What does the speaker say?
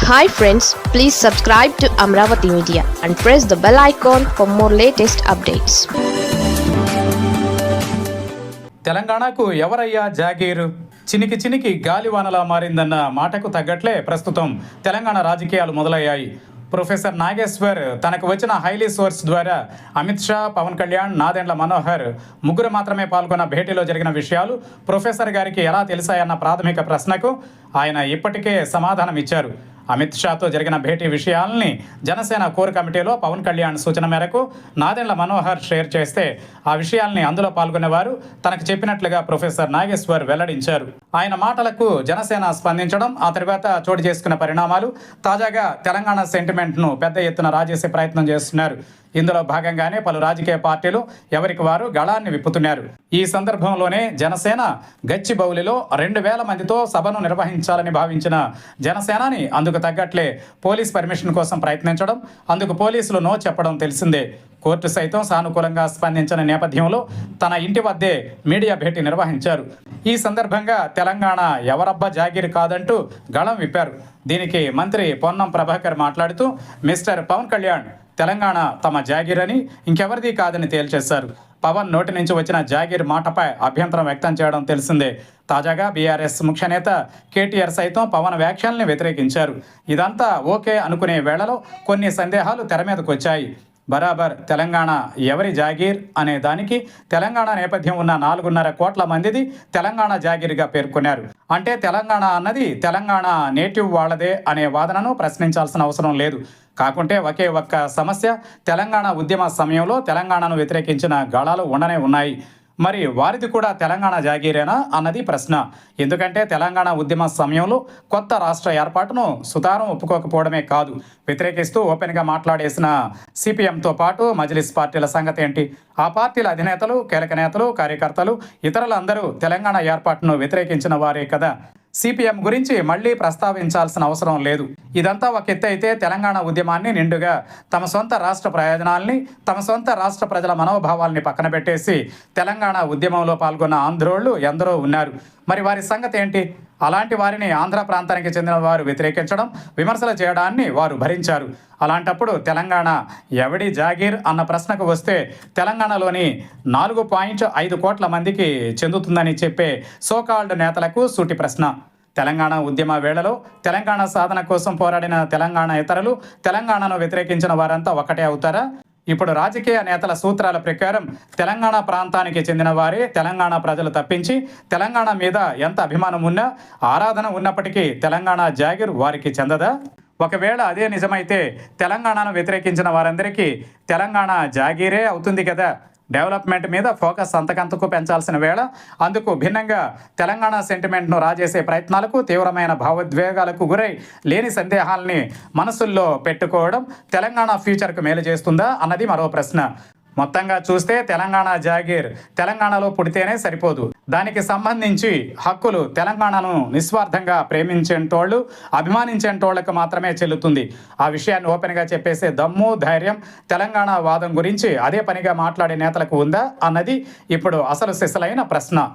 Hi friends, please subscribe to Amravati Media and press the bell icon for more latest updates. తెలంగాణకు ఎవరయ్యా జాగీరు? చినికి చినికి గాలివానలా మారిందన్న మాటకు తగ్గట్లే ప్రస్తుతం తెలంగాణ రాజకీయాలు మొదలయ్యాయి. ప్రొఫెసర్ నాగేశ్వర్ తనకు వచ్చిన హైలీ సోర్స్ ద్వారా అమిత్ షా, పవన్ కళ్యాణ్, నాదెండ్ల మనోహర్ ముగ్గురు మాత్రమే పాల్గొన్న భేటీలో జరిగిన విషయాలు ప్రొఫెసర్ గారికి ఎలా తెలిసాయన్న ప్రాథమిక ప్రశ్నకు ఆయన ఇప్పటికే సమాధానం ఇచ్చారు. అమిత్ షాతో జరిగిన భేటీ విషయాల్ని జనసేన కోర్ కమిటీలో పవన్ కళ్యాణ్ సూచన మేరకు నాదెండ్ల మనోహర్ షేర్ చేస్తే ఆ విషయాల్ని అందులో పాల్గొనేవారు తనకు చెప్పినట్లుగా ప్రొఫెసర్ నాగేశ్వర్ వెల్లడించారు. ఆయన మాటలకు జనసేన స్పందించడం, ఆ తర్వాత చోటు చేసుకున్న పరిణామాలు, తాజాగా తెలంగాణ సెంటిమెంట్ను పెద్ద ఎత్తున రాజేసే ప్రయత్నం చేస్తున్నారు. ఇందులో భాగంగానే పలు రాజకీయ పార్టీలు ఎవరికి వారు గళాన్ని విప్పుతున్నారు. ఈ సందర్భంలోనే జనసేన గచ్చిబౌలిలో 2000 మందితో సభను నిర్వహించాలని భావించిన జనసేనాని అందుకు తగ్గట్లే పోలీస్ పర్మిషన్ కోసం ప్రయత్నించడం, అందుకు పోలీసులు నో చెప్పడం తెలిసిందే. కోర్టు సైతం సానుకూలంగా స్పందించిన నేపథ్యంలో తన ఇంటి వద్దే మీడియా భేటీ నిర్వహించారు. ఈ సందర్భంగా తెలంగాణ ఎవరబ్బా జాగీర్ కాదంటూ గళం విప్పారు. దీనికి మంత్రి పొన్నం ప్రభాకర్ మాట్లాడుతూ మిస్టర్ పవన్ కళ్యాణ్, తెలంగాణ తమ జాగీర్ అని, ఇంకెవరిది కాదని తేల్చేశారు. పవన్ నోటి నుంచి వచ్చిన జాగీర్ మాటపై అభ్యంతరం వ్యక్తం చేయడం తెలిసిందే. తాజాగా బీఆర్ఎస్ ముఖ్య నేత కేటీఆర్ సైతం పవన్ వ్యాఖ్యల్ని వ్యతిరేకించారు. ఇదంతా ఓకే అనుకునే వేళలో కొన్ని సందేహాలు తెర మీదకు వచ్చాయి. బరాబర్ తెలంగాణ ఎవరి జాగీర్ అనే దానికి తెలంగాణ నేపథ్యం ఉన్న 4.5 కోట్ల మందిది తెలంగాణ జాగీర్గా పేర్కొన్నారు. అంటే తెలంగాణ అన్నది తెలంగాణ నేటివ్ వాళ్ళదే అనే వాదనను ప్రశ్నించాల్సిన అవసరం లేదు. కాకుంటే ఒకే ఒక్క సమస్య, తెలంగాణ ఉద్యమ సమయంలో తెలంగాణను వ్యతిరేకించిన గళాలు ఉండనే ఉన్నాయి. మరి వారిది కూడా తెలంగాణ జాగీరేనా అన్నది ప్రశ్న. ఎందుకంటే తెలంగాణ ఉద్యమ సమయంలో కొత్త రాష్ట్ర ఏర్పాటును సుతారం ఒప్పుకోకపోవడమే కాదు, వ్యతిరేకిస్తూ ఓపెన్గా మాట్లాడేసిన సిపిఎంతో పాటు మజ్లిస్ పార్టీల సంగతి ఏంటి? ఆ పార్టీల అధినేతలు, కీలక నేతలు, కార్యకర్తలు, ఇతరులందరూ తెలంగాణ ఏర్పాటును వ్యతిరేకించిన వారే కదా. సిపిఎం గురించి మళ్లీ ప్రస్తావించాల్సిన అవసరం లేదు. ఇదంతా ఒక ఎత్తు అయితే, తెలంగాణ ఉద్యమాన్ని నిండుగా తమ సొంత రాష్ట్ర ప్రయోజనాల్ని, తమ సొంత రాష్ట్ర ప్రజల మనోభావాల్ని పక్కన పెట్టేసి తెలంగాణ ఉద్యమంలో పాల్గొన్న ఆంధ్రోళ్లు ఎందరో ఉన్నారు. మరి వారి సంగతి ఏంటి? అలాంటి వారిని ఆంధ్ర ప్రాంతానికి చెందిన వారు వ్యతిరేకించడం, విమర్శలు చేయడాన్ని వారు భరించారు. అలాంటప్పుడు తెలంగాణ ఎవడి జాగీర్ అన్న ప్రశ్నకు వస్తే, తెలంగాణలోని 4.5 కోట్ల మందికి చెందుతుందని చెప్పే సోకాల్డ్ నేతలకు సూటి ప్రశ్న. తెలంగాణ ఉద్యమ వేళలో తెలంగాణ సాధన కోసం పోరాడిన తెలంగాణ ఇతరులు, తెలంగాణను వ్యతిరేకించిన వారంతా ఒకటే అవుతారా? ఇప్పుడు రాజకీయ నేతల సూత్రాల ప్రకారం తెలంగాణ ప్రాంతానికి చెందిన వారే తెలంగాణ ప్రజలు తప్పించి, తెలంగాణ మీద ఎంత అభిమానం ఉన్నా, ఆరాధన ఉన్నప్పటికీ తెలంగాణ జాగీర్ వారికి చెందదా? ఒకవేళ అదే నిజమైతే తెలంగాణను వ్యతిరేకించిన వారందరికీ తెలంగాణ జాగీరే అవుతుంది కదా. డెవలప్మెంట్ మీద ఫోకస్ అంతకంతకు పెంచాల్సిన వేళ, అందుకు భిన్నంగా తెలంగాణ సెంటిమెంట్ను రాజేసే ప్రయత్నాలకు, తీవ్రమైన భావోద్వేగాలకు గురై లేని సందేహాల్ని మనసుల్లో పెట్టుకోవడం తెలంగాణ ఫ్యూచర్కు మేలు చేస్తుందా అన్నది మరో ప్రశ్న. మొత్తంగా చూస్తే తెలంగాణ జాగీర్ తెలంగాణలో పుడితేనే సరిపోదు. దానికి సంబంధించి హక్కులు తెలంగాణను నిస్వార్థంగా ప్రేమించేటోళ్ళు, అభిమానించేటోళ్లకు మాత్రమే చెల్లుతుంది. ఆ విషయాన్ని ఓపెన్గా చెప్పేసే దమ్ము, ధైర్యం తెలంగాణ వాదం గురించి అదే పనిగా మాట్లాడే నేతలకు ఉందా అన్నది ఇప్పుడు అసలు సిసలైన ప్రశ్న.